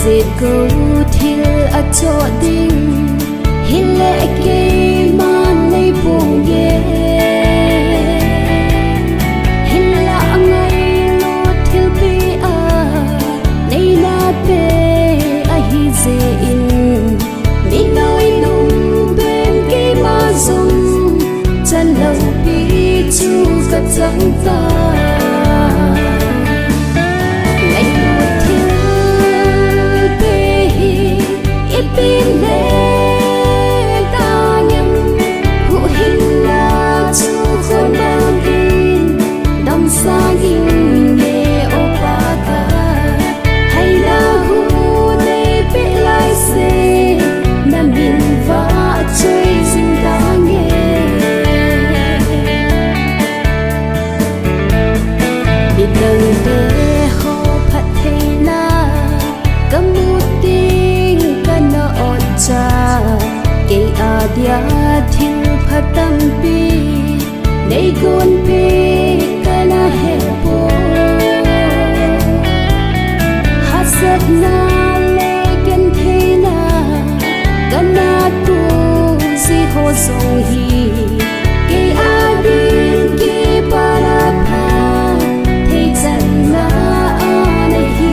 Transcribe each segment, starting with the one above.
dệt câu thil a cho ding hile ke man nei bong ge hila ngai lo thil pi a nei na pe a hi ze in mi noi num ben ke ma zum chan lo pi chu ka chang ta dia thil phatam pi nei gon pi kana he po hasat na le ken theina kana tu si ho song hi ke adin ke para pha thei chan na ne hi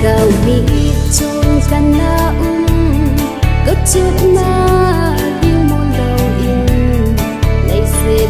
gạo mi chôn kana có chút na yêu mong đầu in lấy xe